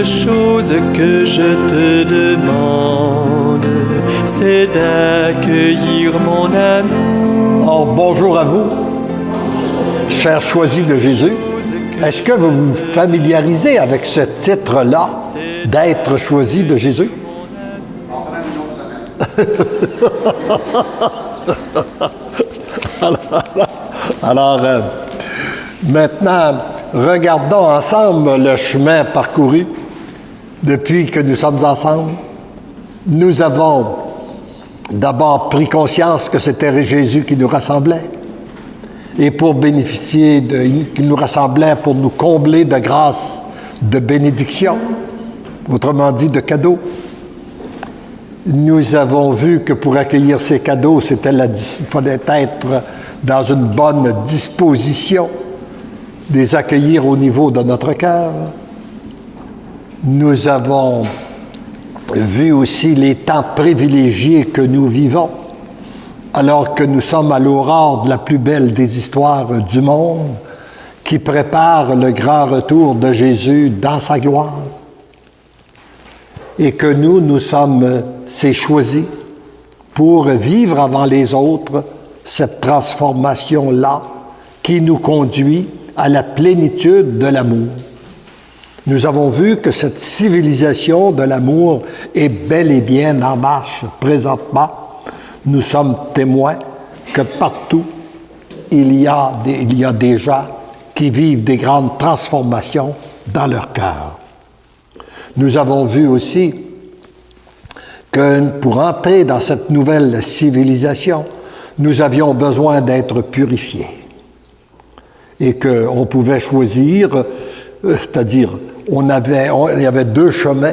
chose que je te demande, c'est d'accueillir mon amour. Oh, bonjour à vous, chers choisis de Jésus. Est-ce que vous vous familiarisez avec ce titre-là, d'être choisi de Jésus? Alors, maintenant, regardons ensemble le chemin parcouru depuis que nous sommes ensemble. Nous avons d'abord pris conscience que c'était Jésus qui nous rassemblait. Et pour bénéficier qui nous rassemblait pour nous combler de grâce, de bénédiction, autrement dit de cadeaux. Nous avons vu que pour accueillir ces cadeaux, il fallait être dans une bonne disposition, les accueillir au niveau de notre cœur. Nous avons vu aussi les temps privilégiés que nous vivons, alors que nous sommes à l'aurore de la plus belle des histoires du monde, qui prépare le grand retour de Jésus dans sa gloire. Et que nous sommes ces choisis pour vivre avant les autres cette transformation-là qui nous conduit à la plénitude de l'amour. Nous avons vu que cette civilisation de l'amour est bel et bien en marche présentement. Nous sommes témoins que partout, il y a des gens qui vivent des grandes transformations dans leur cœur. Nous avons vu aussi que pour entrer dans cette nouvelle civilisation, nous avions besoin d'être purifiés. Et qu'on pouvait choisir, c'est-à-dire, il y avait deux chemins,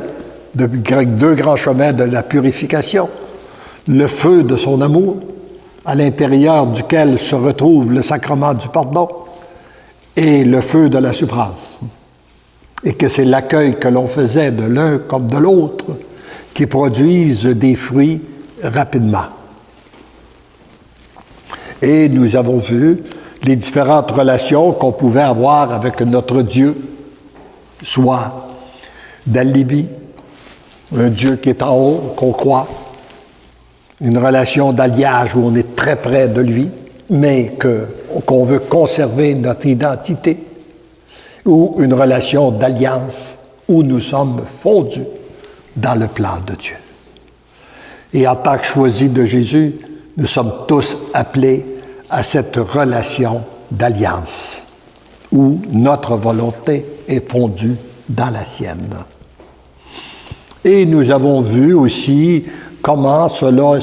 deux grands chemins de la purification. Le feu de son amour, à l'intérieur duquel se retrouve le sacrement du pardon, et le feu de la souffrance. Et que c'est l'accueil que l'on faisait de l'un comme de l'autre qui produisent des fruits rapidement. Et nous avons vu les différentes relations qu'on pouvait avoir avec notre Dieu, soit d'Alibi, un Dieu qui est en haut, qu'on croit, une relation d'alliage où on est très près de lui, mais qu'on veut conserver notre identité, ou une relation d'alliance où nous sommes fondus dans le plan de Dieu. Et en tant que choisis de Jésus, nous sommes tous appelés à cette relation d'alliance où notre volonté est fondue dans la sienne. Et nous avons vu aussi comment cela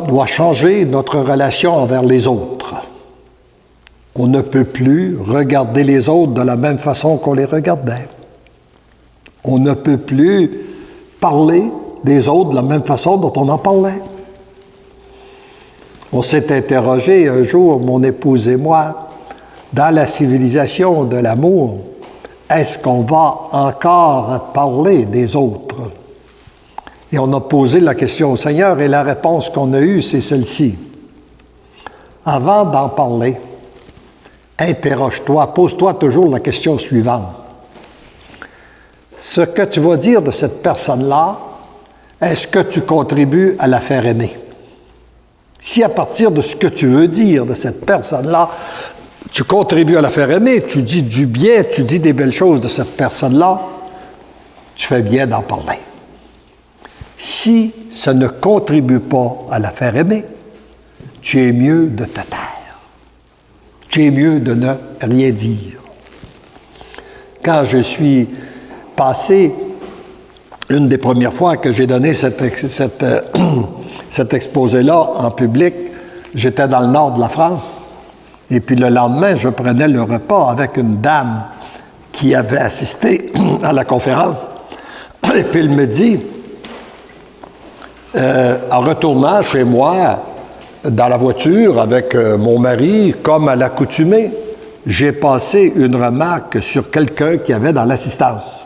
doit changer notre relation envers les autres. On ne peut plus regarder les autres de la même façon qu'on les regardait. On ne peut plus parler des autres de la même façon dont on en parlait. On s'est interrogé un jour, mon épouse et moi, dans la civilisation de l'amour, est-ce qu'on va encore parler des autres? Et on a posé la question au Seigneur et la réponse qu'on a eue, c'est celle-ci. Avant d'en parler, interroge-toi, pose-toi toujours la question suivante. Ce que tu vas dire de cette personne-là, est-ce que tu contribues à la faire aimer? Si à partir de ce que tu veux dire de cette personne-là, tu contribues à la faire aimer, tu dis du bien, tu dis des belles choses de cette personne-là, tu fais bien d'en parler. Si ça ne contribue pas à la faire aimer, tu es mieux de te taire. Tu es mieux de ne rien dire. Quand je suis passé, une des premières fois que j'ai donné cet exposé-là en public, j'étais dans le nord de la France. Et puis le lendemain, je prenais le repas avec une dame qui avait assisté à la conférence. Et puis elle me dit, en retournant chez moi, dans la voiture avec mon mari, comme à l'accoutumée, j'ai passé une remarque sur quelqu'un qui avait dans l'assistance.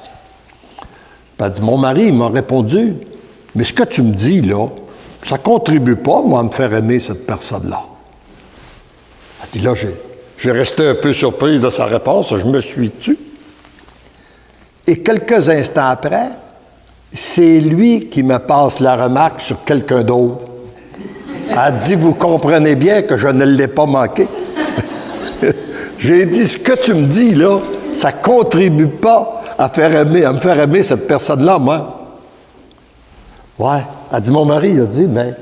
Elle a dit, mon mari m'a répondu, mais ce que tu me dis là, ça ne contribue pas, moi, à me faire aimer cette personne-là. Elle dit, là, J'ai resté un peu surprise de sa réponse, je me suis tu. Et quelques instants après, c'est lui qui me passe la remarque sur quelqu'un d'autre. Elle dit, vous comprenez bien que je ne l'ai pas manqué. J'ai dit, ce que tu me dis là, ça ne contribue pas à me faire aimer cette personne-là, moi. Ouais. Elle dit, mon mari, il a dit, mais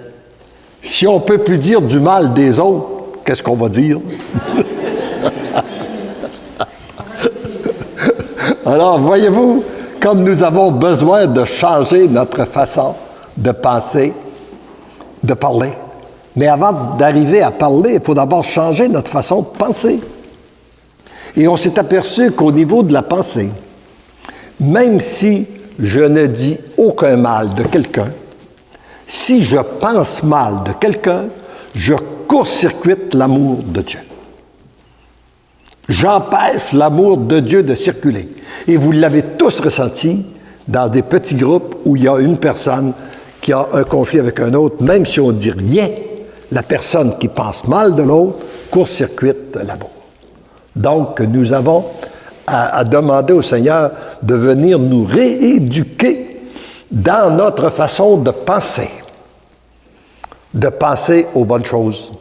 si on ne peut plus dire du mal des autres, qu'est-ce qu'on va dire? Alors, voyez-vous, comme nous avons besoin de changer notre façon de penser, de parler. Mais avant d'arriver à parler, il faut d'abord changer notre façon de penser. Et on s'est aperçu qu'au niveau de la pensée, même si je ne dis aucun mal de quelqu'un, si je pense mal de quelqu'un, je court-circuite l'amour de Dieu. J'empêche l'amour de Dieu de circuler. Et vous l'avez tous ressenti dans des petits groupes où il y a une personne qui a un conflit avec un autre, même si on ne dit rien, la personne qui pense mal de l'autre court-circuite l'amour. Donc, nous avons à demander au Seigneur de venir nous rééduquer dans notre façon de penser aux bonnes choses.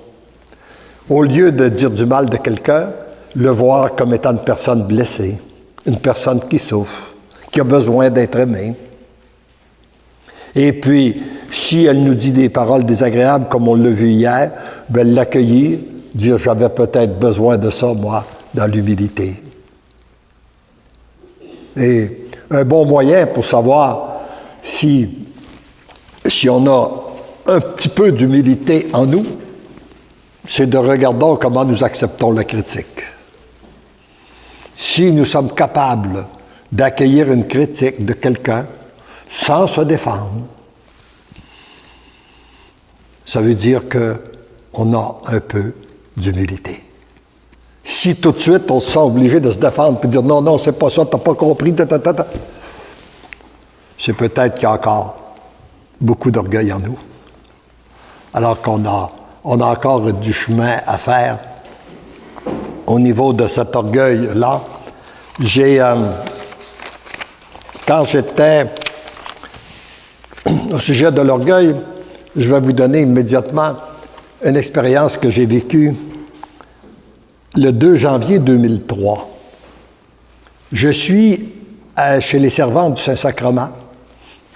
Au lieu de dire du mal de quelqu'un, le voir comme étant une personne blessée, une personne qui souffre, qui a besoin d'être aimée. Et puis, si elle nous dit des paroles désagréables, comme on l'a vu hier, bien l'accueillir, dire « j'avais peut-être besoin de ça, moi, dans l'humilité ». Et un bon moyen pour savoir si on a un petit peu d'humilité en nous, c'est de regarder comment nous acceptons la critique. Si nous sommes capables d'accueillir une critique de quelqu'un sans se défendre, ça veut dire qu'on a un peu d'humilité. Si tout de suite on se sent obligé de se défendre et dire non, non, c'est pas ça, t'as pas compris, c'est peut-être qu'il y a encore beaucoup d'orgueil en nous. Alors qu'on a encore du chemin à faire au niveau de cet orgueil-là. Quand j'étais au sujet de l'orgueil, je vais vous donner immédiatement une expérience que j'ai vécue le 2 janvier 2003. Je suis chez les servantes du Saint-Sacrement,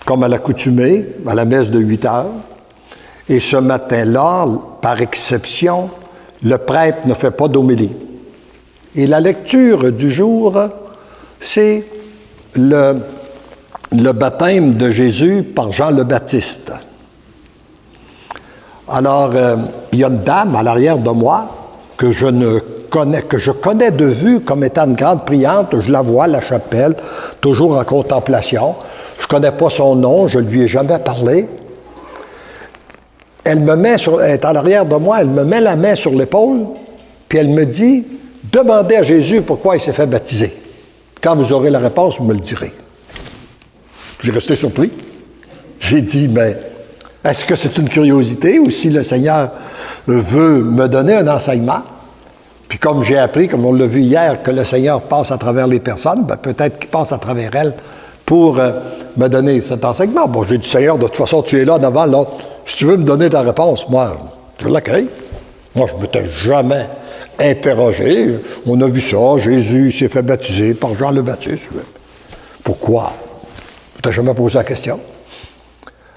comme à l'accoutumée, à la messe de 8 heures. Et ce matin-là, par exception, le prêtre ne fait pas d'homélie. Et la lecture du jour, c'est le baptême de Jésus par Jean le Baptiste. Alors, il y a une dame à l'arrière de moi que je connais de vue comme étant une grande priante. Je la vois à la chapelle, toujours en contemplation. Je ne connais pas son nom, je ne lui ai jamais parlé. Elle est à l'arrière de moi, elle me met la main sur l'épaule, puis elle me dit, demandez à Jésus pourquoi il s'est fait baptiser. Quand vous aurez la réponse, vous me le direz. J'ai resté surpris. J'ai dit, mais est-ce que c'est une curiosité ou si le Seigneur veut me donner un enseignement? Puis comme j'ai appris, comme on l'a vu hier, que le Seigneur passe à travers les personnes, bien, peut-être qu'il passe à travers elles pour me donner cet enseignement. Bon, j'ai dit, Seigneur, de toute façon, tu es là devant, là. Si tu veux me donner ta réponse, moi, je l'accueille. Moi, je ne m'étais jamais interrogé. On a vu ça, Jésus s'est fait baptiser par Jean le Baptiste. Pourquoi? Je ne t'ai jamais posé la question.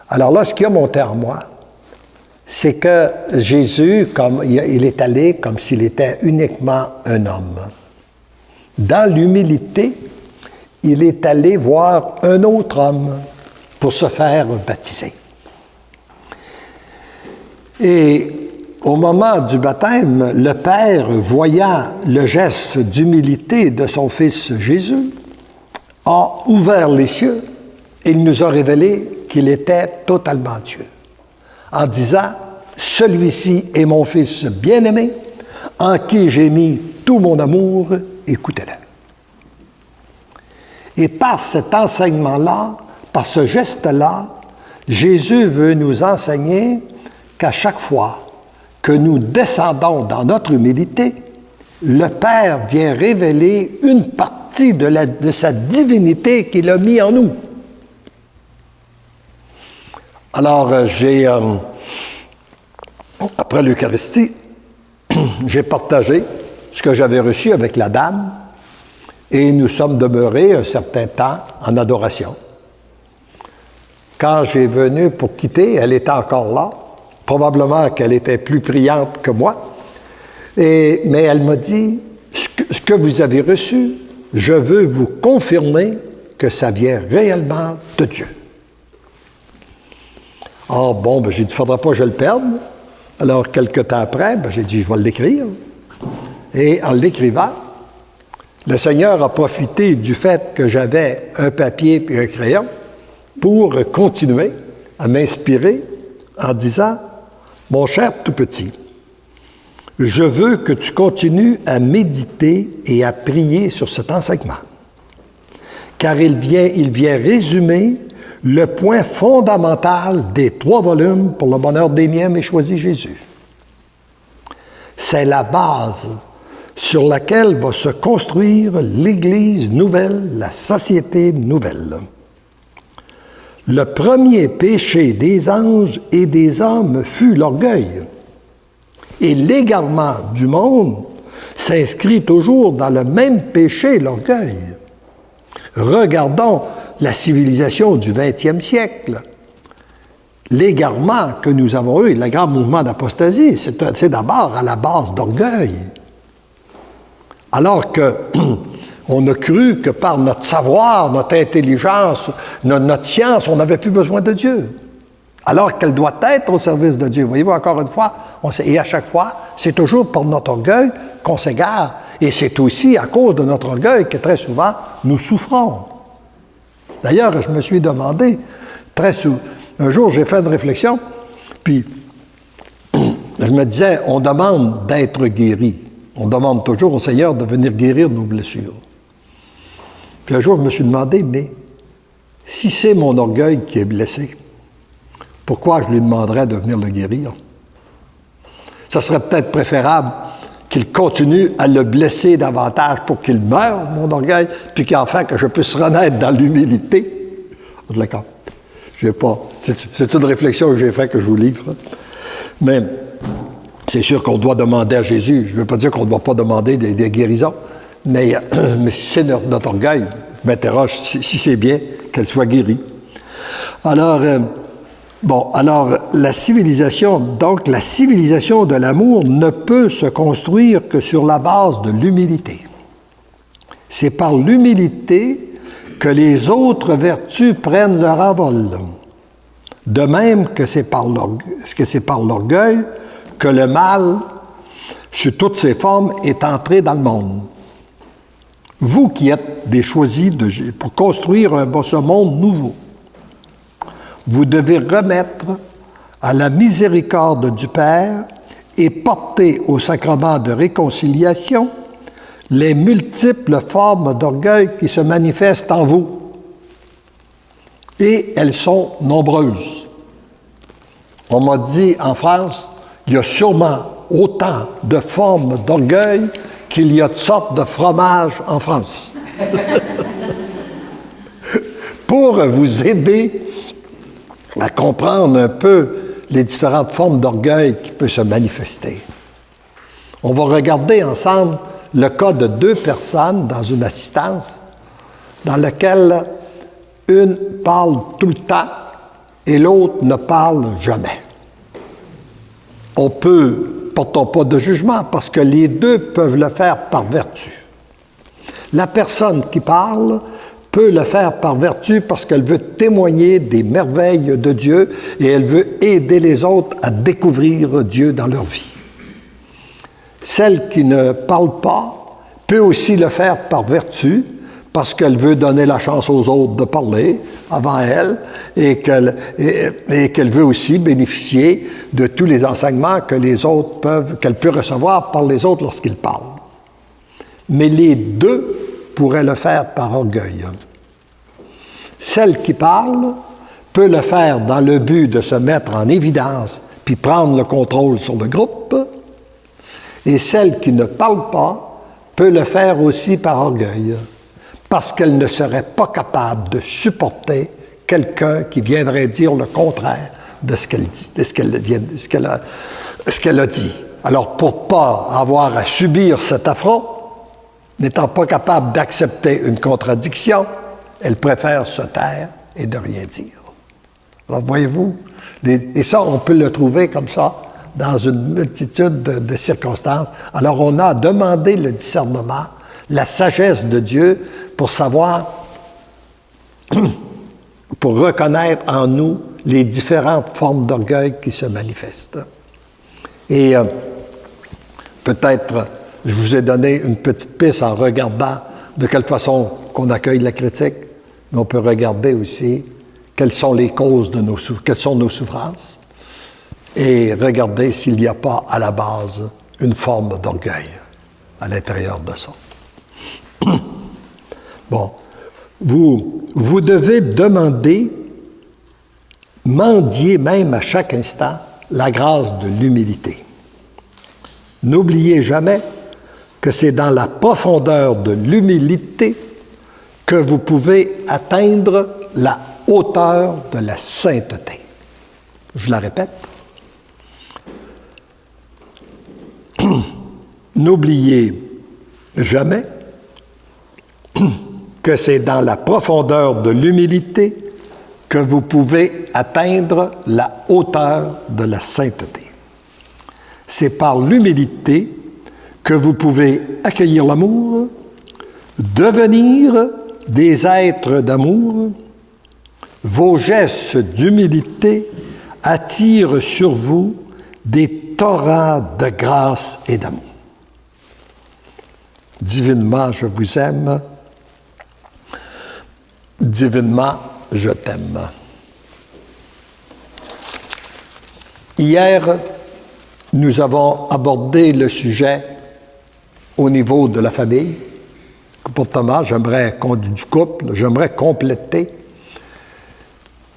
Alors là, ce qui a monté en moi, c'est que Jésus, comme il est allé comme s'il était uniquement un homme. Dans l'humilité, il est allé voir un autre homme pour se faire baptiser. Et au moment du baptême, le Père, voyant le geste d'humilité de son Fils Jésus, a ouvert les cieux et il nous a révélé qu'il était totalement Dieu, en disant « Celui-ci est mon Fils bien-aimé, en qui j'ai mis tout mon amour, écoutez-le. » Et par cet enseignement-là, par ce geste-là, Jésus veut nous enseigner qu'à chaque fois que nous descendons dans notre humilité, le Père vient révéler une partie de sa divinité qu'il a mis en nous. Alors, après l'Eucharistie, j'ai partagé ce que j'avais reçu avec la dame et nous sommes demeurés un certain temps en adoration. Quand j'ai venu pour quitter, elle était encore là. Probablement qu'elle était plus priante que moi. Mais elle m'a dit, ce que vous avez reçu, je veux vous confirmer que ça vient réellement de Dieu. Ah bon, j'ai dit, il ne faudra pas que je le perde. Alors, quelque temps après, j'ai dit, je vais l'écrire. Et en l'écrivant, le Seigneur a profité du fait que j'avais un papier et un crayon pour continuer à m'inspirer en disant, mon cher tout petit, je veux que tu continues à méditer et à prier sur cet enseignement, car il vient résumer le point fondamental des 3 volumes pour le bonheur des miens, mais choisis Jésus. C'est la base sur laquelle va se construire l'Église nouvelle, la société nouvelle. Le premier péché des anges et des hommes fut l'orgueil. Et l'égarement du monde s'inscrit toujours dans le même péché, l'orgueil. Regardons la civilisation du 20e siècle. L'égarement que nous avons eu, le grand mouvement d'apostasie, c'est d'abord à la base d'orgueil. Alors qu'on a cru que par notre savoir, notre intelligence, notre science, on n'avait plus besoin de Dieu. Alors qu'elle doit être au service de Dieu. Voyez-vous, encore une fois, et à chaque fois, c'est toujours par notre orgueil qu'on s'égare. Et c'est aussi à cause de notre orgueil que très souvent, nous souffrons. D'ailleurs, je me suis demandé, un jour, j'ai fait une réflexion, puis je me disais, on demande d'être guéri. On demande toujours au Seigneur de venir guérir nos blessures. Puis un jour, je me suis demandé, mais si c'est mon orgueil qui est blessé, pourquoi je lui demanderais de venir le guérir? Ça serait peut-être préférable qu'il continue à le blesser davantage pour qu'il meure, mon orgueil, puis qu'enfin que je puisse renaître dans l'humilité. D'accord. C'est une réflexion que j'ai faite que je vous livre. Mais c'est sûr qu'on doit demander à Jésus. Je ne veux pas dire qu'on ne doit pas demander des guérisons, mais si c'est notre orgueil, je m'interroge si c'est bien qu'elle soit guérie. Alors, la civilisation de l'amour ne peut se construire que sur la base de l'humilité. C'est par l'humilité que les autres vertus prennent leur envol. De même que c'est par l'orgueil que le mal, sous toutes ses formes, est entré dans le monde. Vous qui êtes des choisis pour construire ce monde nouveau, vous devez remettre à la miséricorde du Père et porter au sacrement de réconciliation les multiples formes d'orgueil qui se manifestent en vous. Et elles sont nombreuses. On m'a dit en France, il y a sûrement autant de formes d'orgueil qu'il y a de sortes de fromages en France. Pour vous aider à comprendre un peu les différentes formes d'orgueil qui peuvent se manifester, on va regarder ensemble le cas de 2 personnes dans une assistance dans laquelle une parle tout le temps et l'autre ne parle jamais. Portons pas de jugement parce que les 2 peuvent le faire par vertu. La personne qui parle peut le faire par vertu parce qu'elle veut témoigner des merveilles de Dieu et elle veut aider les autres à découvrir Dieu dans leur vie. Celle qui ne parle pas peut aussi le faire par vertu parce qu'elle veut donner la chance aux autres de parler avant elle et qu'elle veut aussi bénéficier de tous les enseignements qu'elle peut recevoir par les autres lorsqu'ils parlent. Mais les 2 pourraient le faire par orgueil. Celle qui parle peut le faire dans le but de se mettre en évidence puis prendre le contrôle sur le groupe, et celle qui ne parle pas peut le faire aussi par orgueil, parce qu'elle ne serait pas capable de supporter quelqu'un qui viendrait dire le contraire de ce qu'elle dit, de ce qu'elle a dit. Alors, pour ne pas avoir à subir cet affront, n'étant pas capable d'accepter une contradiction, elle préfère se taire et de rien dire. Alors, voyez-vous, et ça, on peut le trouver comme ça dans une multitude de circonstances. Alors, on a demandé le discernement, la sagesse de Dieu pour savoir, pour reconnaître en nous les différentes formes d'orgueil qui se manifestent. Et peut-être, je vous ai donné une petite piste en regardant de quelle façon qu'on accueille la critique, mais on peut regarder aussi quelles sont les causes de quelles sont nos souffrances, et regarder s'il n'y a pas à la base une forme d'orgueil à l'intérieur de ça. Bon, vous devez demander, mendier même à chaque instant, la grâce de l'humilité. N'oubliez jamais que c'est dans la profondeur de l'humilité que vous pouvez atteindre la hauteur de la sainteté. Je la répète. N'oubliez jamais que c'est dans la profondeur de l'humilité que vous pouvez atteindre la hauteur de la sainteté. C'est par l'humilité que vous pouvez accueillir l'amour, devenir des êtres d'amour. Vos gestes d'humilité attirent sur vous des torrents de grâce et d'amour. Divinement, je vous aime. Divinement, je t'aime. Hier, nous avons abordé le sujet au niveau de la famille. Pour Thomas, du couple, j'aimerais compléter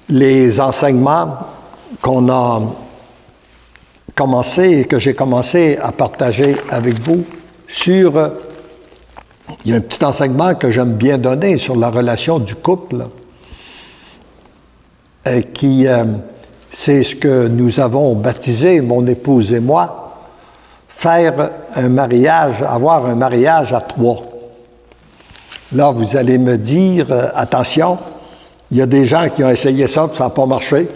les enseignements qu'on a commencé et que j'ai commencé à partager avec vous sur... Il y a un petit enseignement que j'aime bien donner sur la relation du couple, c'est ce que nous avons baptisé, mon épouse et moi, faire un mariage, avoir un mariage à trois. Là, vous allez me dire, attention, il y a des gens qui ont essayé ça, puis ça n'a pas marché.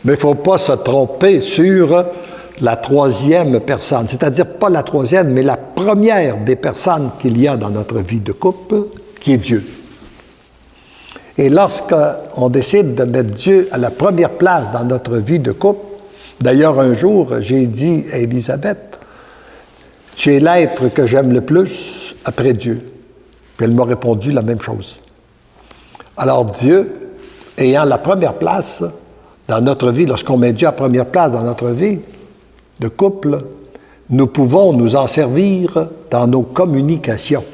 Mais il ne faut pas se tromper sur la troisième personne, c'est-à-dire pas la troisième, mais la première des personnes qu'il y a dans notre vie de couple, qui est Dieu. Et lorsqu'on décide de mettre Dieu à la première place dans notre vie de couple, d'ailleurs un jour, j'ai dit à Élisabeth, « Tu es l'être que j'aime le plus après Dieu. » Puis elle m'a répondu la même chose. Alors Dieu, ayant la première place dans notre vie, lorsqu'on met Dieu à la première place dans notre vie de couple, nous pouvons nous en servir dans nos communications.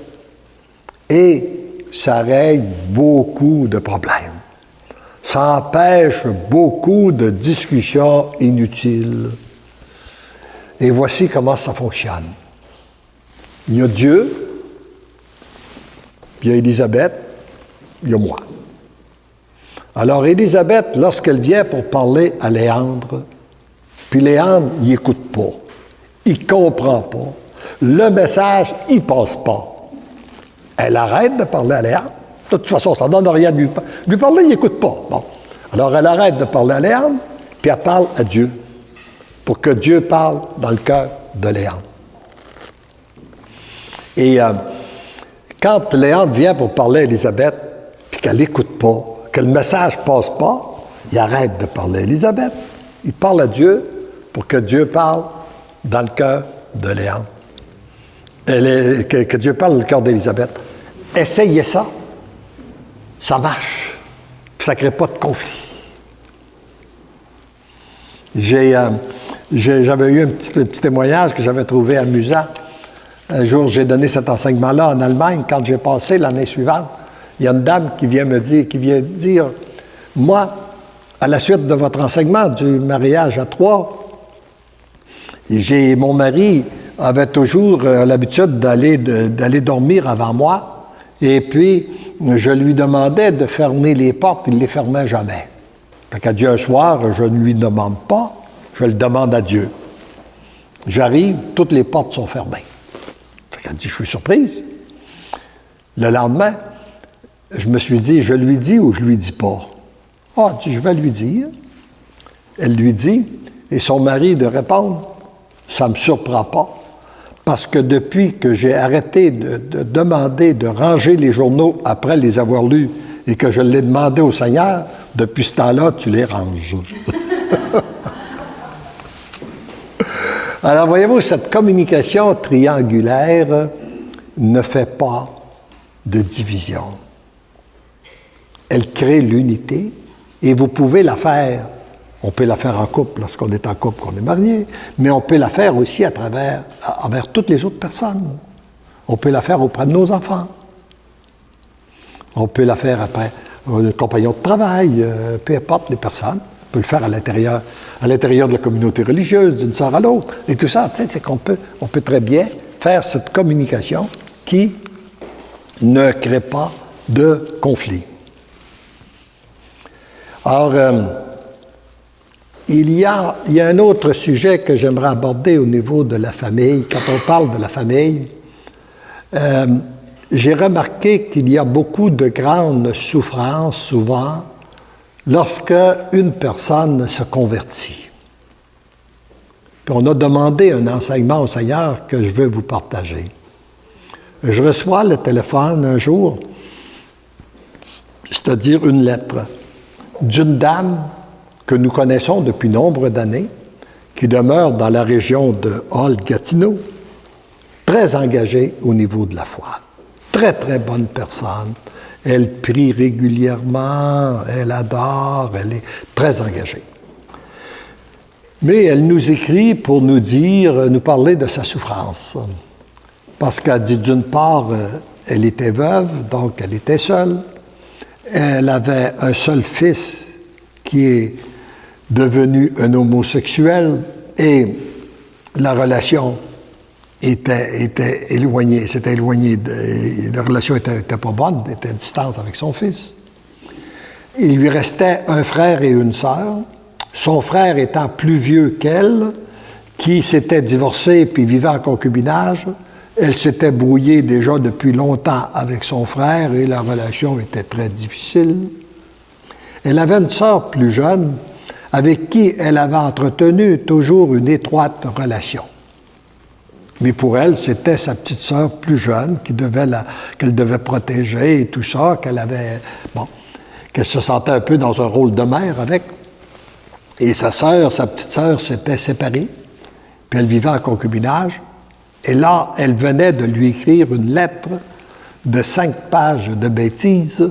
Et ça règle beaucoup de problèmes. Ça empêche beaucoup de discussions inutiles. Et voici comment ça fonctionne. Il y a Dieu, il y a Élisabeth, il y a moi. Alors Élisabeth, lorsqu'elle vient pour parler à Léandre, puis Léandre, il n'écoute pas, il ne comprend pas, le message, il ne passe pas. Elle arrête de parler à Léandre. De toute façon, ça ne donne rien de lui parler, il n'écoute pas. Bon. Alors elle arrête de parler à Léandre, puis elle parle à Dieu, pour que Dieu parle dans le cœur de Léandre. Et quand Léandre vient pour parler à Élisabeth, puis qu'elle n'écoute pas, que le message ne passe pas, il arrête de parler à Élisabeth, il parle à Dieu pour que Dieu parle dans le cœur de Léandre. Que Dieu parle dans le cœur d'Élisabeth. Essayez ça. Ça marche. Puis ça ne crée pas de conflit. J'avais eu un petit témoignage que j'avais trouvé amusant. Un jour, j'ai donné cet enseignement-là en Allemagne. Quand j'ai passé l'année suivante, il y a une dame qui vient dire, moi, à la suite de votre enseignement du mariage à trois, mon mari avait toujours l'habitude d'aller dormir avant moi. Et puis, je lui demandais de fermer les portes, il ne les fermait jamais. Fait qu'à Dieu un soir, je ne lui demande pas, je le demande à Dieu. J'arrive, toutes les portes sont fermées. Fait qu'elle dit, je suis surprise. Le lendemain, je me suis dit, je lui dis ou je lui dis pas? Ah, elle dit, je vais lui dire. Elle lui dit, et son mari de répondre, ça ne me surprend pas, parce que depuis que j'ai arrêté de demander de ranger les journaux après les avoir lus et que je l'ai demandé au Seigneur, depuis ce temps-là, tu les ranges. Alors, voyez-vous, cette communication triangulaire ne fait pas de division. Elle crée l'unité et vous pouvez la faire. On peut la faire en couple lorsqu'on est en couple, qu'on est marié, mais on peut la faire aussi envers toutes les autres personnes. On peut la faire auprès de nos enfants. On peut la faire après un compagnon de travail, peu importe les personnes. On peut le faire à l'intérieur de la communauté religieuse, d'une sœur à l'autre. Et tout ça, tu sais, c'est qu'on peut très bien faire cette communication qui ne crée pas de conflit. Alors, il y a un autre sujet que j'aimerais aborder au niveau de la famille. Quand on parle de la famille, j'ai remarqué qu'il y a beaucoup de grandes souffrances, souvent, lorsque une personne se convertit. Puis on a demandé un enseignement au Seigneur que je veux vous partager. Je reçois le téléphone un jour, c'est-à-dire une lettre, d'une dame que nous connaissons depuis nombre d'années, qui demeure dans la région de Hall-Gatineau, très engagée au niveau de la foi. Très, très bonne personne. Elle prie régulièrement, elle adore, elle est très engagée. Mais elle nous écrit pour nous parler de sa souffrance. Parce qu'elle dit, d'une part, elle était veuve, donc elle était seule. Elle avait un seul fils qui est devenu un homosexuel et la relation était éloignée, la relation était pas bonne, était à distance avec son fils. Il lui restait un frère et une sœur, son frère étant plus vieux qu'elle, qui s'était divorcé puis vivait en concubinage. Elle s'était brouillée déjà depuis longtemps avec son frère et la relation était très difficile. Elle avait une sœur plus jeune avec qui elle avait entretenu toujours une étroite relation. Mais pour elle, c'était sa petite sœur plus jeune qu'elle devait protéger et tout ça, qu'elle se sentait un peu dans un rôle de mère avec. Et sa petite sœur, s'était séparée, puis elle vivait en concubinage. Et là, elle venait de lui écrire une lettre de 5 pages de bêtises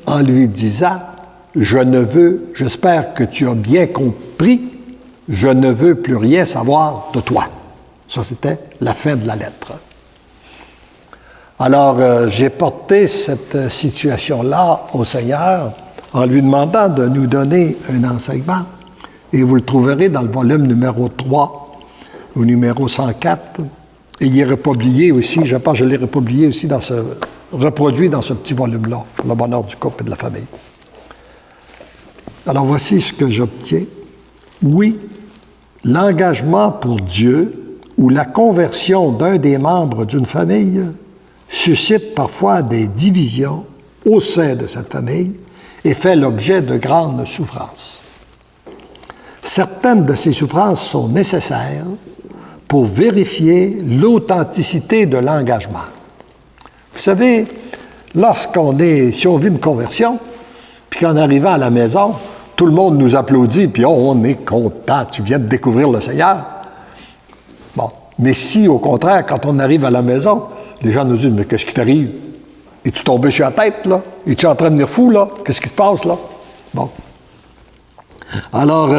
en lui disant « j'espère que tu as bien compris, je ne veux plus rien savoir de toi. » Ça, c'était la fin de la lettre. Alors, j'ai porté cette situation-là au Seigneur en lui demandant de nous donner un enseignement. Et vous le trouverez dans le volume numéro 3 ou numéro 104. Et il est republié aussi, je pense que je l'ai republié aussi reproduit dans ce petit volume-là, pour le bonheur du couple et de la famille. Alors voici ce que j'obtiens. Oui, l'engagement pour Dieu ou la conversion d'un des membres d'une famille suscite parfois des divisions au sein de cette famille et fait l'objet de grandes souffrances. Certaines de ces souffrances sont nécessaires pour vérifier l'authenticité de l'engagement. Vous savez, si on vit une conversion, puis qu'en arrivant à la maison, tout le monde nous applaudit, puis on est content, tu viens de découvrir le Seigneur. Bon, mais si, au contraire, quand on arrive à la maison, les gens nous disent, mais qu'est-ce qui t'arrive? Es-tu tombé sur la tête, là? Es-tu en train de venir fou, là? Qu'est-ce qui se passe, là? Bon. Alors,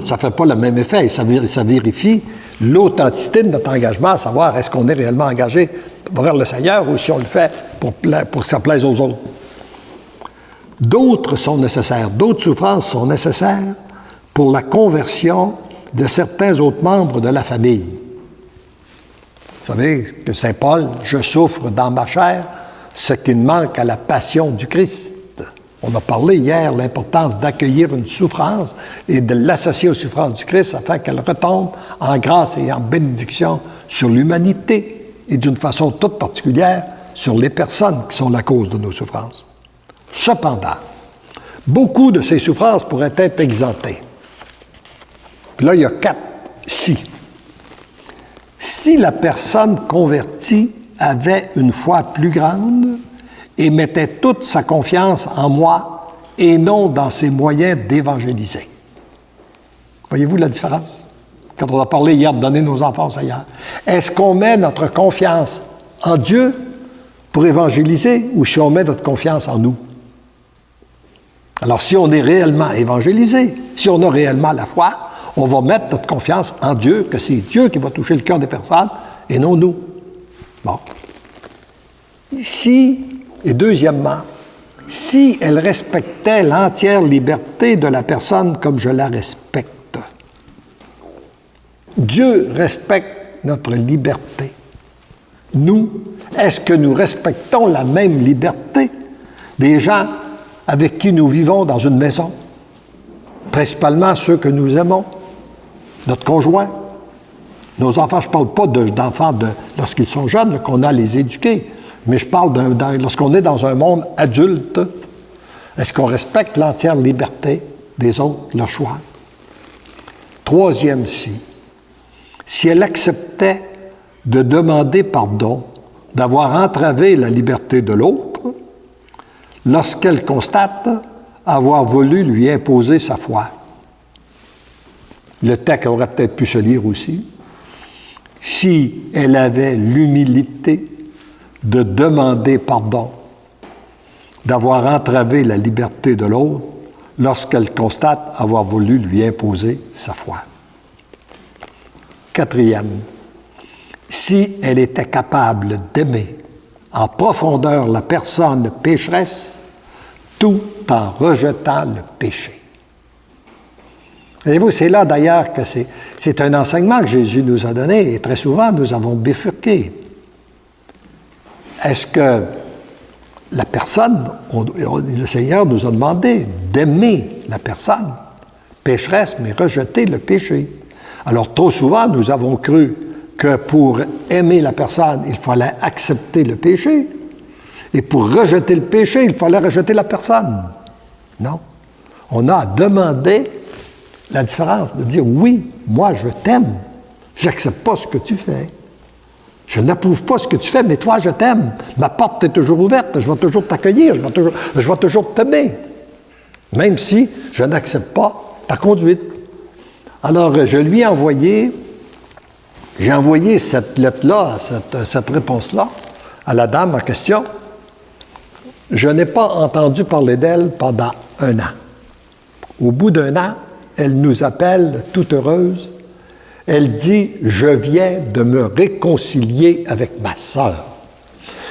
ça ne fait pas le même effet, ça vérifie l'authenticité de notre engagement, à savoir est-ce qu'on est réellement engagé vers le Seigneur ou si on le fait pour que ça plaise aux autres. D'autres souffrances sont nécessaires pour la conversion de certains autres membres de la famille. savez que Saint Paul, je souffre dans ma chair, ce qui manque à la passion du Christ. On a parlé hier de l'importance d'accueillir une souffrance et de l'associer aux souffrances du Christ afin qu'elle retombe en grâce et en bénédiction sur l'humanité et d'une façon toute particulière sur les personnes qui sont la cause de nos souffrances. Cependant, beaucoup de ces souffrances pourraient être exemptées. Puis là, il y a 4 si. Si la personne convertie avait une foi plus grande et mettait toute sa confiance en moi et non dans ses moyens d'évangéliser. Voyez-vous la différence? Quand on a parlé hier de donner nos enfants au Seigneur. Est-ce qu'on met notre confiance en Dieu pour évangéliser ou si on met notre confiance en nous? Alors, si on est réellement évangélisé, si on a réellement la foi, on va mettre notre confiance en Dieu, que c'est Dieu qui va toucher le cœur des personnes et non nous. Bon. Et deuxièmement, si elle respectait l'entière liberté de la personne comme je la respecte. Dieu respecte notre liberté. Nous, est-ce que nous respectons la même liberté des gens avec qui nous vivons dans une maison? Principalement ceux que nous aimons, notre conjoint, nos enfants. Je ne parle pas d'enfants lorsqu'ils sont jeunes, qu'on a à les éduquer, mais je parle lorsqu'on est dans un monde adulte. Est-ce qu'on respecte l'entière liberté des autres, leur choix? Troisième si elle acceptait de demander pardon, d'avoir entravé la liberté de l'autre, lorsqu'elle constate avoir voulu lui imposer sa foi. Le texte aurait peut-être pu se lire aussi. Si elle avait l'humilité de demander pardon, d'avoir entravé la liberté de l'autre, lorsqu'elle constate avoir voulu lui imposer sa foi. Quatrième, si elle était capable d'aimer en profondeur la personne pécheresse, tout en rejetant le péché. Voyez-vous, c'est là d'ailleurs que c'est un enseignement que Jésus nous a donné et très souvent nous avons bifurqué. Est-ce que la personne, le Seigneur nous a demandé d'aimer la personne pécheresse, mais rejeter le péché. Alors trop souvent, nous avons cru que pour aimer la personne, il fallait accepter le péché. Et pour rejeter le péché, il fallait rejeter la personne. Non. On a demandé la différence, de dire oui, moi je t'aime. Je n'accepte pas ce que tu fais. Je n'approuve pas ce que tu fais, mais toi je t'aime. Ma porte est toujours ouverte, je vais toujours t'accueillir, je vais toujours t'aimer. Même si je n'accepte pas ta conduite. Alors je lui ai envoyé, j'ai envoyé cette lettre-là, cette réponse-là à la dame en question. Je n'ai pas entendu parler d'elle pendant 1 an. Au bout d'1 an, elle nous appelle toute heureuse. Elle dit « Je viens de me réconcilier avec ma sœur.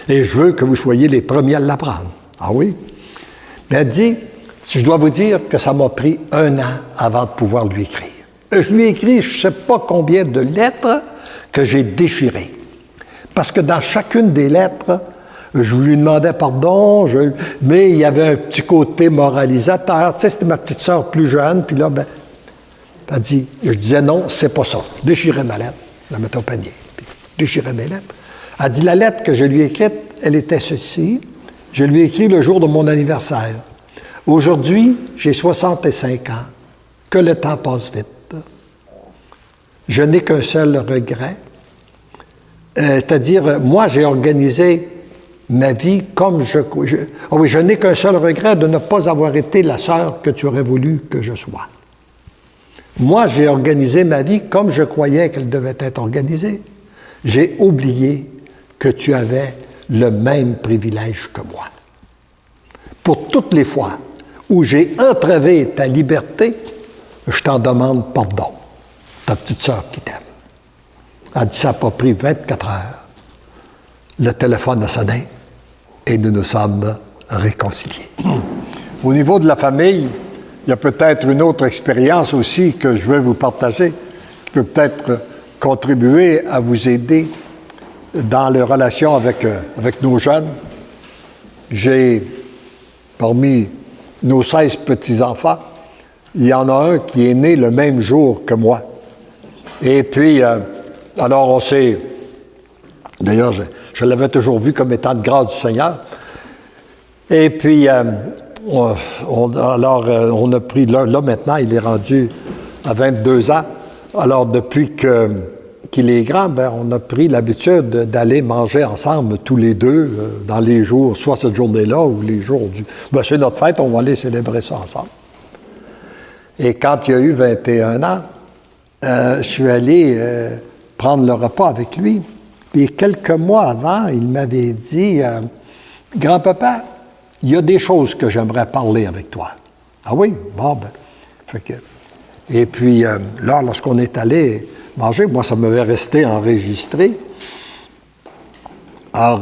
Et je veux que vous soyez les premiers à l'apprendre. » Ah oui? Elle dit « Je dois vous dire que ça m'a pris 1 an avant de pouvoir lui écrire. » Je lui ai écrit je ne sais pas combien de lettres que j'ai déchirées. Parce que dans chacune des lettres, je lui demandais pardon, mais il y avait un petit côté moralisateur. Tu sais, c'était ma petite sœur plus jeune, puis là, elle dit, je disais non, c'est pas ça. Je déchirais ma lettre, je la mettais au panier, puis je déchirais mes lettres. Elle dit, la lettre que je lui ai écrite, elle était ceci. Je lui ai écrit le jour de mon anniversaire. Aujourd'hui, j'ai 65 ans. Que le temps passe vite. Je n'ai qu'un seul regret. C'est-à-dire, moi, j'ai organisé ma vie comme je n'ai qu'un seul regret de ne pas avoir été la sœur que tu aurais voulu que je sois. Moi, j'ai organisé ma vie comme je croyais qu'elle devait être organisée. J'ai oublié que tu avais le même privilège que moi. Pour toutes les fois où j'ai entravé ta liberté, je t'en demande pardon. Ta petite sœur qui t'aime. Elle dit, ça n'a pas pris 24 heures. Le téléphone a sonné et nous nous sommes réconciliés. Au niveau de la famille, il y a peut-être une autre expérience aussi que je veux vous partager, qui peut peut-être contribuer à vous aider dans les relations avec nos jeunes, j'ai, parmi nos 16 petits-enfants, il y en a un qui est né le même jour que moi. Et puis, alors on s'est... D'ailleurs, je l'avais toujours vu comme étant de grâce du Seigneur. Et puis, on a pris... Là, maintenant, il est rendu à 22 ans. Alors, depuis qu'il est grand, on a pris l'habitude d'aller manger ensemble tous les deux dans les jours, soit cette journée-là ou les jours du... c'est notre fête, on va aller célébrer ça ensemble. Et quand il a eu 21 ans, je suis allé prendre le repas avec lui. Et quelques mois avant, il m'avait dit « Grand-papa, il y a des choses que j'aimerais parler avec toi. » Ah oui? Bon, fait que... Et puis, là, lorsqu'on est allé manger, moi, ça m'avait resté enregistré. Alors,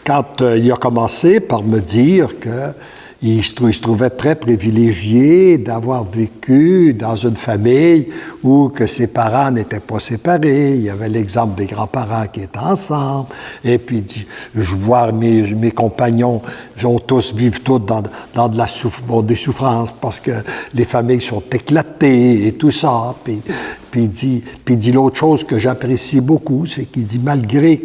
quand il a commencé par me dire qu'il se trouvait très privilégié d'avoir vécu dans une famille où que ses parents n'étaient pas séparés. Il y avait l'exemple des grands-parents qui étaient ensemble. Et puis, il dit, je vois mes compagnons vivent tous dans des souffrances parce que les familles sont éclatées et tout ça. Puis il dit l'autre chose que j'apprécie beaucoup, c'est qu'il dit, malgré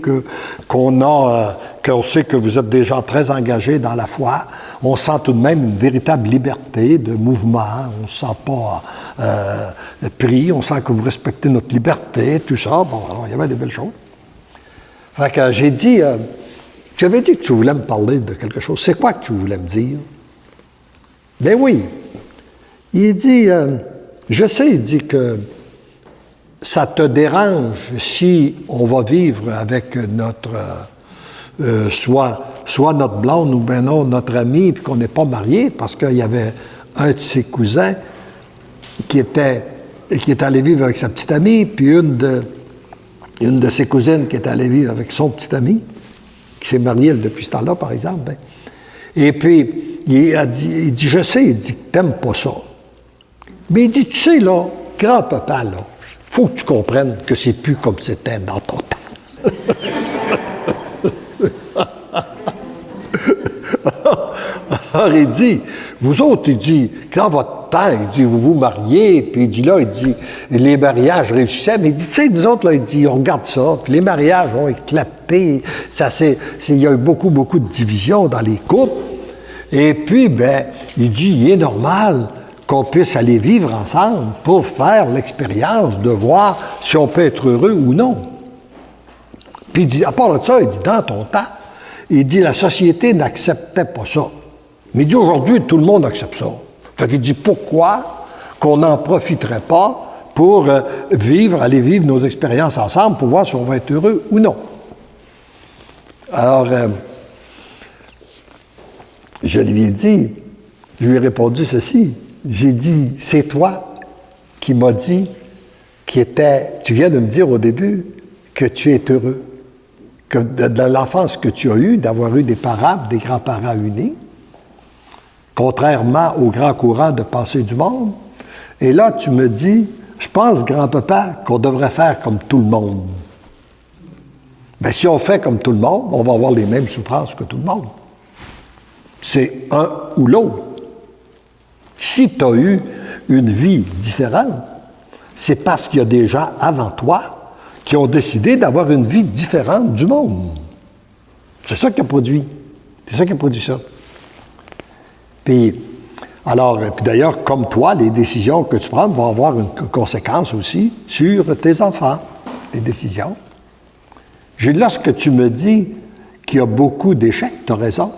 qu'on sait que vous êtes des gens très engagés dans la foi, on sent tout de même une véritable liberté de mouvement. On ne se sent pas pris, on sent que vous respectez notre liberté, tout ça. Bon, alors, il y avait des belles choses. Fait que j'ai dit, j'avais dit que tu voulais me parler de quelque chose. C'est quoi que tu voulais me dire? Ben oui. Il dit, je sais, il dit que ça te dérange si on va vivre avec notre, soit notre blonde ou bien non, notre ami, puis qu'on n'est pas marié, parce qu'il y avait un de ses cousins qui est allé vivre avec sa petite amie, puis une de ses cousines qui est allée vivre avec son petit ami, qui s'est marié depuis ce temps-là, par exemple. Ben. Et puis, il dit, je sais, il dit que t'aimes pas ça. Mais il dit, tu sais, là, grand-papa, là, faut que tu comprennes que c'est plus comme c'était dans ton temps. Alors, il dit, vous autres, il dit, quand votre temps, il dit, vous vous mariez, puis il dit, là, il dit, les mariages réussissaient, mais il dit, tu sais, nous autres, là, il dit, on regarde ça, puis les mariages ont éclaté, il y a eu beaucoup, beaucoup de divisions dans les couples, et puis, il dit, il est normal qu'on puisse aller vivre ensemble pour faire l'expérience de voir si on peut être heureux ou non. Puis il dit, à part de ça, il dit, dans ton temps, il dit, la société n'acceptait pas ça. Mais il dit, aujourd'hui, tout le monde accepte ça. Fait qu'il dit, pourquoi qu'on n'en profiterait pas pour aller vivre nos expériences ensemble pour voir si on va être heureux ou non. Alors, je lui ai répondu ceci. J'ai dit, c'est toi qui m'as dit tu viens de me dire au début que tu es heureux, que de l'enfance que tu as eue, d'avoir eu des parents, des grands-parents unis, contrairement au grand courant de pensée du monde. Et là, tu me dis, je pense, grand-papa, qu'on devrait faire comme tout le monde. Bien, si on fait comme tout le monde, on va avoir les mêmes souffrances que tout le monde. C'est un ou l'autre. Si tu as eu une vie différente, c'est parce qu'il y a des gens avant toi qui ont décidé d'avoir une vie différente du monde. C'est ça qui a produit. C'est ça qui a produit ça. Puis d'ailleurs, comme toi, les décisions que tu prends vont avoir une conséquence aussi sur tes enfants, les décisions. Lorsque tu me dis qu'il y a beaucoup d'échecs, tu as raison.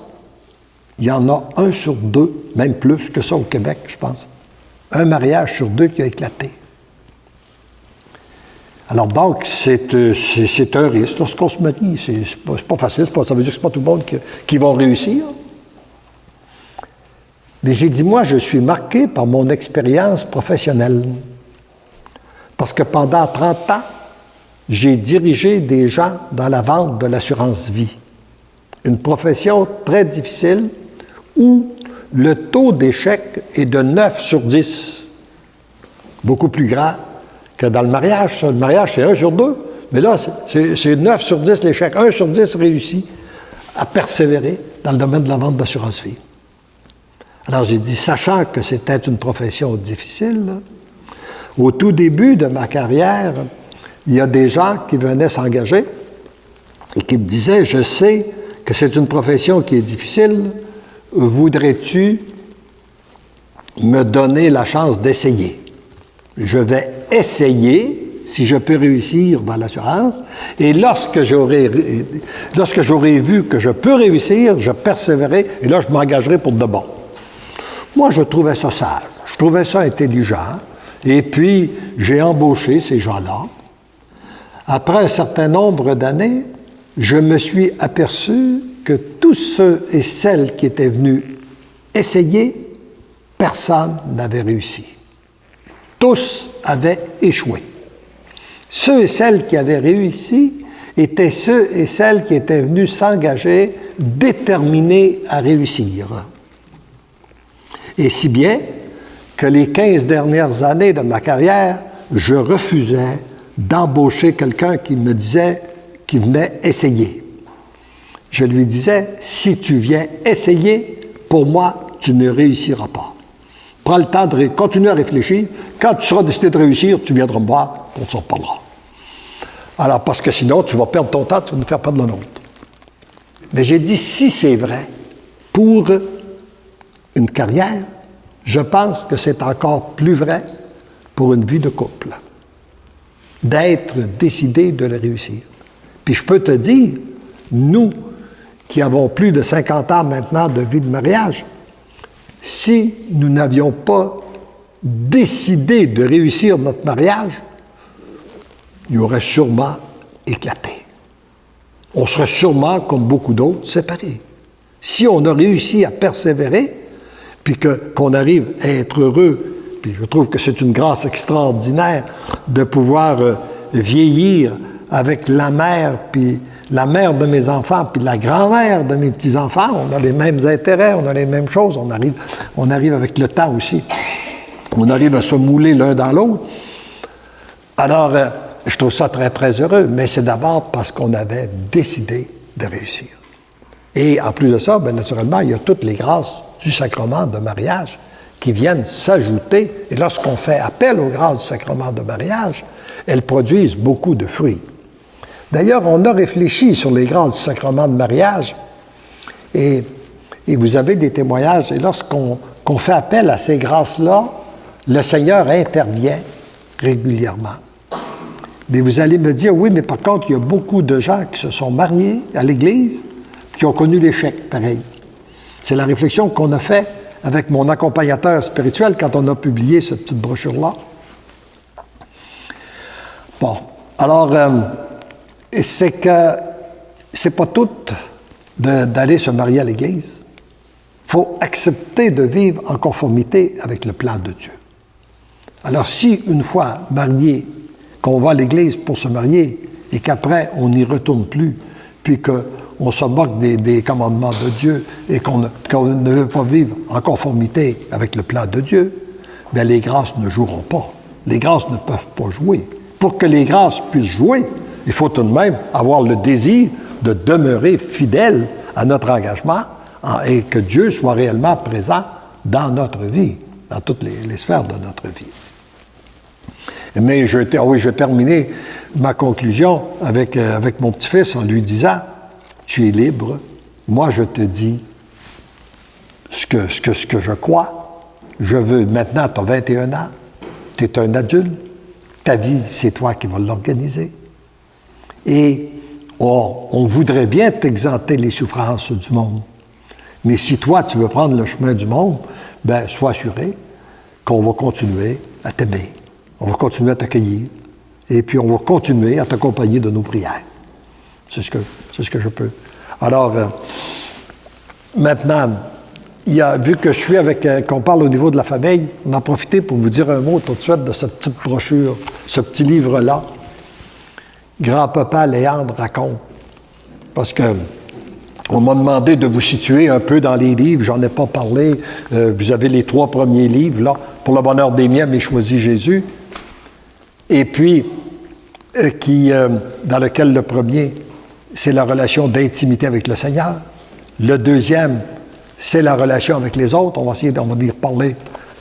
Il y en a 1 sur 2, même plus que ça au Québec, je pense. Un mariage sur 2 qui a éclaté. Alors donc, c'est un risque. Lorsqu'on se marie, c'est pas facile, ça veut dire que c'est pas tout le monde qui va réussir. Mais j'ai dit, moi, je suis marqué par mon expérience professionnelle. Parce que pendant 30 ans, j'ai dirigé des gens dans la vente de l'assurance vie. Une profession très difficile où le taux d'échec est de 9 sur 10. Beaucoup plus grand que dans le mariage. Le mariage, c'est 1 sur 2. Mais là, c'est 9 sur 10 l'échec. 1 sur 10 réussit à persévérer dans le domaine de la vente d'assurance vie. Alors, j'ai dit, sachant que c'était une profession difficile, là, au tout début de ma carrière, il y a des gens qui venaient s'engager et qui me disaient, je sais que c'est une profession qui est difficile, voudrais-tu me donner la chance d'essayer? Je vais essayer si je peux réussir dans l'assurance, et lorsque j'aurai vu que je peux réussir, je persévérerai, et là, je m'engagerai pour de bon. Moi, je trouvais ça sage, je trouvais ça intelligent, et puis j'ai embauché ces gens-là. Après un certain nombre d'années, je me suis aperçu que tous ceux et celles qui étaient venus essayer, personne n'avait réussi. Tous avaient échoué. Ceux et celles qui avaient réussi étaient ceux et celles qui étaient venus s'engager, déterminés à réussir. Et si bien que les 15 dernières années de ma carrière, je refusais d'embaucher quelqu'un qui me disait qu'il venait essayer. Je lui disais, si tu viens essayer, pour moi, tu ne réussiras pas. Prends le temps de continuer à réfléchir. Quand tu seras décidé de réussir, tu viendras me voir, on s'en reparlera. Alors, parce que sinon, tu vas perdre ton temps, tu vas nous faire perdre le nôtre. Mais j'ai dit, si c'est vrai, pour une carrière, je pense que c'est encore plus vrai pour une vie de couple, d'être décidé de le réussir. Puis je peux te dire, nous qui avons plus de 50 ans maintenant de vie de mariage, si nous n'avions pas décidé de réussir notre mariage, il aurait sûrement éclaté. On serait sûrement, comme beaucoup d'autres, séparés. Si on a réussi à persévérer, puis qu'on arrive à être heureux, puis je trouve que c'est une grâce extraordinaire de pouvoir vieillir avec la mère, puis la mère de mes enfants, puis la grand-mère de mes petits-enfants. On a les mêmes intérêts, on a les mêmes choses, on arrive avec le temps aussi. On arrive à se mouler l'un dans l'autre. Alors, je trouve ça très, très heureux, mais c'est d'abord parce qu'on avait décidé de réussir. Et en plus de ça, bien naturellement, il y a toutes les grâces du sacrement de mariage qui viennent s'ajouter. Et lorsqu'on fait appel aux grâces du sacrement de mariage, elles produisent beaucoup de fruits. D'ailleurs, on a réfléchi sur les grâces du sacrement de mariage et vous avez des témoignages. Et lorsqu'on fait appel à ces grâces-là, le Seigneur intervient régulièrement. Mais vous allez me dire, oui, mais par contre, il y a beaucoup de gens qui se sont mariés à l'Église qui ont connu l'échec, pareil. C'est la réflexion qu'on a faite avec mon accompagnateur spirituel quand on a publié cette petite brochure-là. Bon, alors, c'est que c'est pas tout d'aller se marier à l'Église. Il faut accepter de vivre en conformité avec le plan de Dieu. Alors, si une fois marié, qu'on va à l'Église pour se marier et qu'après, on n'y retourne plus, puis qu'on se moque des commandements de Dieu et qu'on ne veut pas vivre en conformité avec le plan de Dieu, bien, les grâces ne joueront pas. Les grâces ne peuvent pas jouer. Pour que les grâces puissent jouer, il faut tout de même avoir le désir de demeurer fidèle à notre engagement et que Dieu soit réellement présent dans notre vie, dans toutes les sphères de notre vie. Mais je terminais ma conclusion avec mon petit-fils en lui disant, tu es libre, moi je te dis ce que je crois, je veux, maintenant tu as 21 ans, tu es un adulte, ta vie c'est toi qui vas l'organiser. Et on voudrait bien t'exenter les souffrances du monde. Mais si toi, tu veux prendre le chemin du monde, bien, sois assuré qu'on va continuer à t'aimer. On va continuer à t'accueillir. Et puis, on va continuer à t'accompagner de nos prières. C'est ce que je peux. Alors, maintenant, vu que je suis qu'on parle au niveau de la famille, on en a profité pour vous dire un mot tout de suite de cette petite brochure, ce petit livre-là. Grand-papa Léandre raconte. Parce que on m'a demandé de vous situer un peu dans les livres, j'en ai pas parlé. Vous avez les 3 premiers livres, là, Pour le bonheur des miens, mais choisis Jésus. Et puis, dans lequel le premier, c'est la relation d'intimité avec le Seigneur. Le deuxième, c'est la relation avec les autres. On va essayer d'en reparler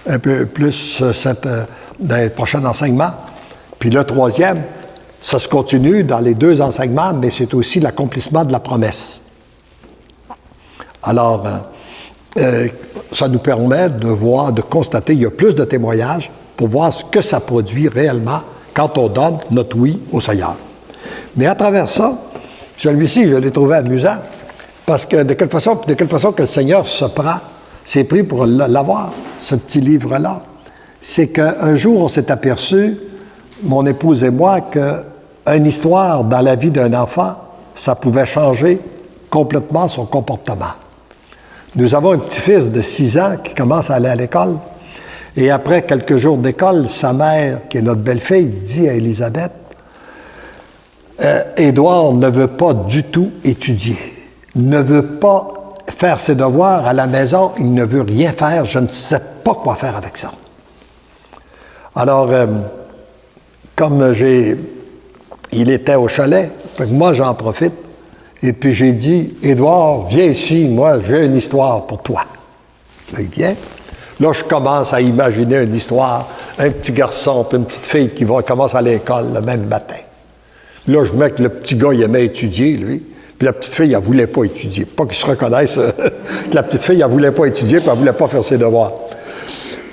un peu plus dans les prochains enseignements. Puis le troisième, ça se continue dans les deux enseignements, mais c'est aussi l'accomplissement de la promesse. Alors, ça nous permet de voir, de constater, il y a plus de témoignages pour voir ce que ça produit réellement quand on donne notre oui au Seigneur. Mais à travers ça, celui-ci, je l'ai trouvé amusant, parce que de quelle façon que le Seigneur s'est pris pour l'avoir, ce petit livre-là, c'est qu'un jour, on s'est aperçu, mon épouse et moi, qu'une histoire dans la vie d'un enfant, ça pouvait changer complètement son comportement. Nous avons un petit-fils de 6 ans qui commence à aller à l'école, et après quelques jours d'école, sa mère, qui est notre belle-fille, dit à Élisabeth, « Édouard ne veut pas du tout étudier, ne veut pas faire ses devoirs à la maison, il ne veut rien faire, je ne sais pas quoi faire avec ça. » Alors, comme il était au chalet, moi j'en profite, et puis j'ai dit, « Édouard, viens ici, moi j'ai une histoire pour toi. » Là, il vient. Là, je commence à imaginer une histoire, un petit garçon puis une petite fille qui commencent à l'école le même matin. Là, je mets que le petit gars, il aimait étudier, lui, puis la petite fille, elle ne voulait pas étudier. Pas qu'ils se reconnaissent que la petite fille, elle ne voulait pas étudier, puis elle ne voulait pas faire ses devoirs.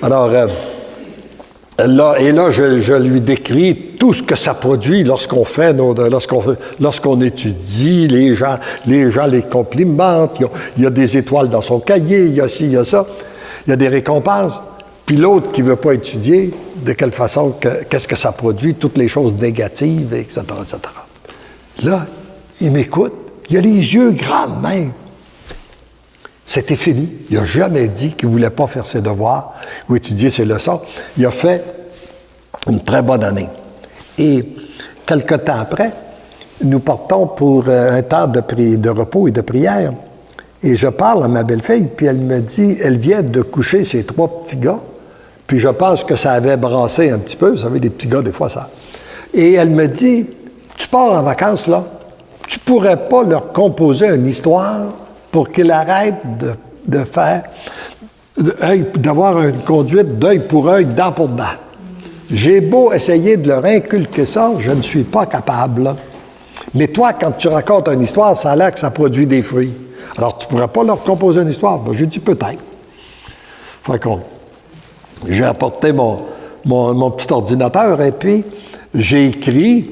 Alors, là, je lui décris tout ce que ça produit lorsqu'on fait, lorsqu'on étudie, les gens les complimentent, il y a des étoiles dans son cahier, il y a ci, il y a ça, il y a des récompenses. Puis l'autre qui ne veut pas étudier, de quelle façon, qu'est-ce que ça produit, toutes les choses négatives, etc., etc. Là, il m'écoute, il a les yeux grands même. C'était fini. Il n'a jamais dit qu'il ne voulait pas faire ses devoirs ou étudier ses leçons. Il a fait une très bonne année. Et quelque temps après, nous partons pour un temps de repos et de prière. Et je parle à ma belle-fille, puis elle me dit, elle vient de coucher ses 3 petits gars, puis je pense que ça avait brassé un petit peu, vous savez, des petits gars, des fois, ça. Et elle me dit, tu pars en vacances, là, tu pourrais pas leur composer une histoire pour qu'ils arrêtent d'avoir une conduite d'œil pour œil, dent pour dent. J'ai beau essayer de leur inculquer ça, je ne suis pas capable, là. Mais toi, quand tu racontes une histoire, ça a l'air que ça produit des fruits. Alors, tu ne pourrais pas leur composer une histoire? Ben, j'ai dit peut-être. Fait que j'ai apporté mon petit ordinateur et puis j'ai écrit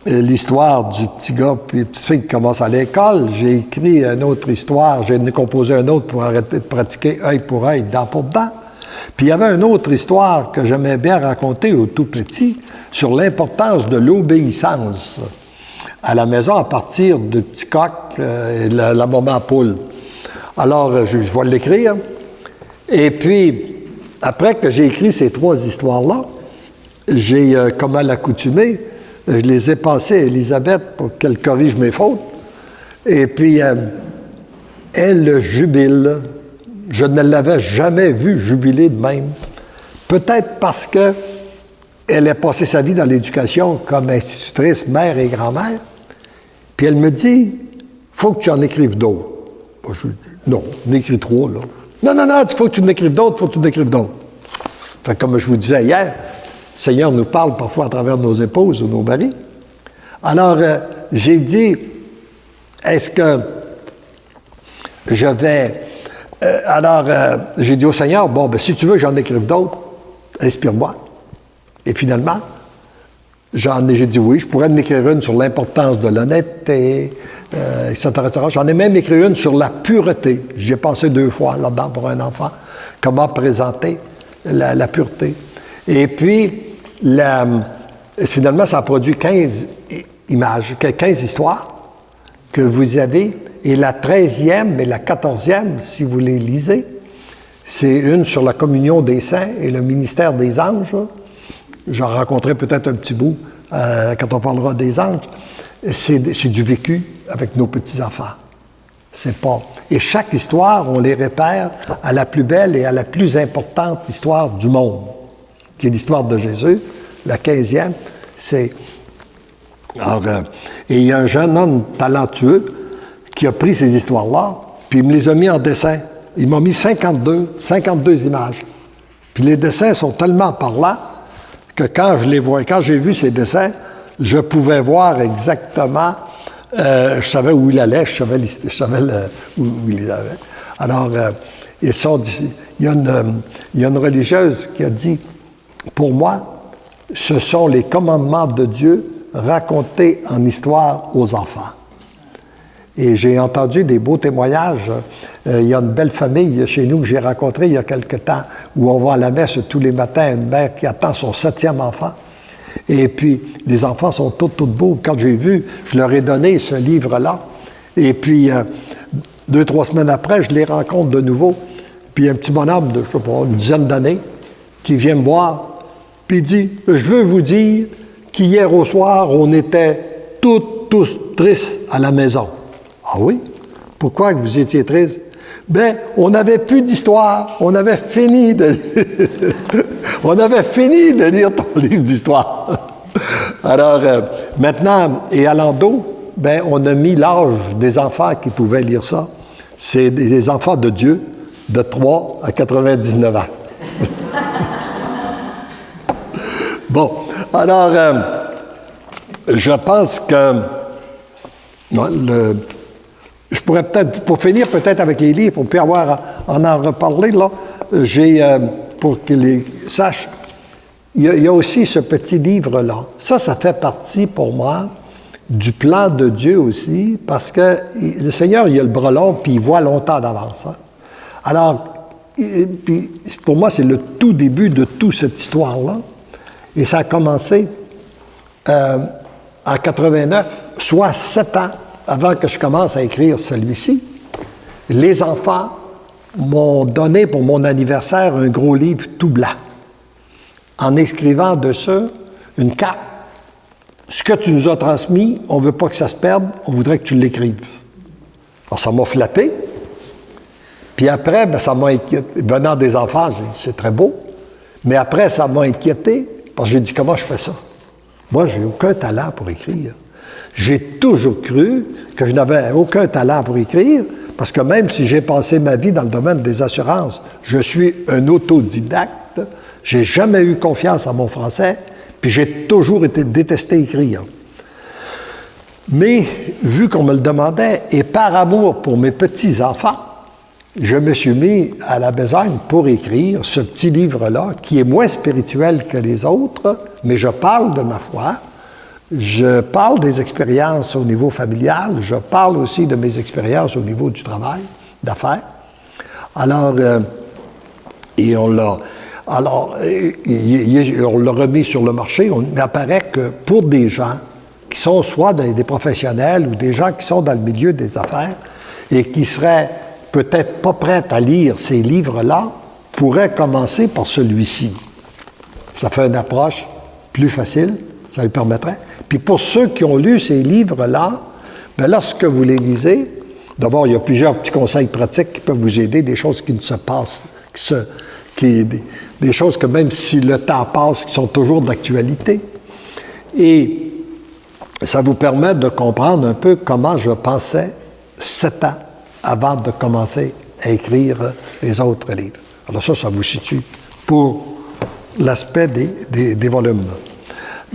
l'histoire du petit gars puis la petite fille qui commence à l'école. J'ai écrit une autre histoire. J'ai composé un autre pour arrêter de pratiquer œil pour œil, dent pour dent. Puis il y avait une autre histoire que j'aimais bien raconter au tout petit sur l'importance de l'obéissance à la maison à partir du petit coq et de la maman poule. Alors, je vais l'écrire. Et puis, après que j'ai écrit ces 3 histoires-là, j'ai, comme à l'accoutumée, je les ai passées à Élisabeth pour qu'elle corrige mes fautes. Et puis, elle jubile. Je ne l'avais jamais vue jubiler de même. Peut-être parce que elle a passé sa vie dans l'éducation comme institutrice, mère et grand-mère. Puis elle me dit, « faut que tu en écrives d'autres. » Je dis, « Non, on écrit 3, là. »« Non, il faut que tu en écrives d'autres, Fait que comme je vous disais hier, le Seigneur nous parle parfois à travers nos épouses ou nos maris. Alors, j'ai dit, est-ce que je vais... j'ai dit au Seigneur, bon, ben si tu veux que j'en écrive d'autres, inspire-moi. Et finalement, j'ai dit oui, je pourrais en écrire une sur l'importance de l'honnêteté, etc., etc. J'en ai même écrit une sur la pureté. J'y ai pensé 2 fois là-dedans pour un enfant. Comment présenter la pureté. Et puis, finalement, ça a produit 15 images, 15 histoires que vous avez. Et la 13e et la 14e, si vous les lisez, c'est une sur la communion des saints et le ministère des anges. J'en raconterai peut-être un petit bout quand on parlera des anges. C'est du vécu avec nos petits-enfants. C'est pas... Et chaque histoire, on les répère à la plus belle et à la plus importante histoire du monde, qui est l'histoire de Jésus. La 15e, c'est Alors, et il y a un jeune homme talentueux qui a pris ces histoires-là, puis il me les a mis en dessin. Il m'a mis 52 images. Puis les dessins sont tellement parlants que quand je les vois, quand j'ai vu ces dessins, je pouvais voir exactement, je savais où il allait, je savais où il les avait. Alors, il y a une religieuse qui a dit, pour moi, ce sont les commandements de Dieu racontés en histoire aux enfants. Et j'ai entendu des beaux témoignages. Il y a une belle famille chez nous que j'ai rencontrée il y a quelque temps, où on va à la messe tous les matins, une mère qui attend son 7e enfant. Et puis, les enfants sont tous beaux. Quand j'ai vu, je leur ai donné ce livre-là. Et puis, 2-3 semaines après, je les rencontre de nouveau. Puis, un petit bonhomme de, je sais pas, une dizaine d'années, qui vient me voir, puis il dit, « Je veux vous dire qu'hier au soir, on était tous tristes à la maison. » Ah oui? Pourquoi que vous étiez tristes? Ben, on n'avait plus d'histoire. On avait fini de lire ton livre d'histoire. Alors, maintenant, et à l'endos, ben, on a mis l'âge des enfants qui pouvaient lire ça. C'est des enfants de Dieu de 3 à 99 ans. Bon, alors, je pense que je pourrais peut-être, pour finir peut-être avec les livres, on peut en reparler, là, pour qu'ils les sachent, il y a aussi ce petit livre-là. Ça fait partie pour moi du plan de Dieu aussi, parce que le Seigneur, il a le bras long, puis il voit longtemps d'avance. Hein. Alors, puis pour moi, c'est le tout début de toute cette histoire-là. Et ça a commencé en 89, soit 7 ans avant que je commence à écrire celui-ci. Les enfants m'ont donné pour mon anniversaire un gros livre tout blanc, en écrivant dessus une carte. Ce que tu nous as transmis, on ne veut pas que ça se perde, on voudrait que tu l'écrives. Alors, ça m'a flatté. Puis après, ben, ça m'a inquiété. Venant des enfants, j'ai dit, c'est très beau. Mais après, ça m'a inquiété, parce que j'ai dit, comment je fais ça? Moi, j'ai aucun talent pour écrire. J'ai toujours cru que je n'avais aucun talent pour écrire, parce que même si j'ai passé ma vie dans le domaine des assurances, je suis un autodidacte, j'ai jamais eu confiance en mon français, puis j'ai toujours détesté écrire. Mais, vu qu'on me le demandait, et par amour pour mes petits-enfants, je me suis mis à la besogne pour écrire ce petit livre-là, qui est moins spirituel que les autres, mais je parle de ma foi. Je parle des expériences au niveau familial, je parle aussi de mes expériences au niveau du travail, d'affaires. Alors, et on l'a remis sur le marché. Il apparaît que pour des gens qui sont soit des professionnels ou des gens qui sont dans le milieu des affaires et qui seraient peut-être pas prêts à lire ces livres-là, pourraient commencer par celui-ci. Ça fait une approche plus facile, ça lui permettrait. Puis pour ceux qui ont lu ces livres-là, bien lorsque vous les lisez, d'abord, il y a plusieurs petits conseils pratiques qui peuvent vous aider, des choses qui ne se passent, des choses que même si le temps passe, qui sont toujours d'actualité. Et ça vous permet de comprendre un peu comment je pensais 7 ans avant de commencer à écrire les autres livres. Alors ça vous situe pour l'aspect des volumes.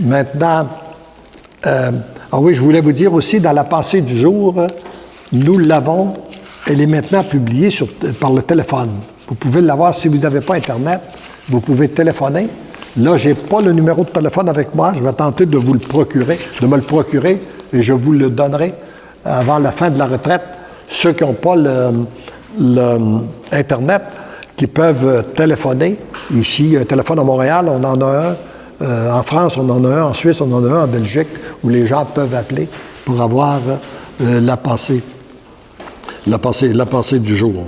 Maintenant, oui, je voulais vous dire aussi, dans la pensée du jour, nous l'avons, elle est maintenant publiée par le téléphone. Vous pouvez l'avoir si vous n'avez pas Internet, vous pouvez téléphoner. Là, je n'ai pas le numéro de téléphone avec moi, je vais tenter de me le procurer, et je vous le donnerai avant la fin de la retraite. Ceux qui n'ont pas l'Internet, qui peuvent téléphoner. Ici, il y a un téléphone à Montréal, on en a un. En France, on en a un. En Suisse, on en a un. En Belgique, où les gens peuvent appeler pour avoir la pensée du jour.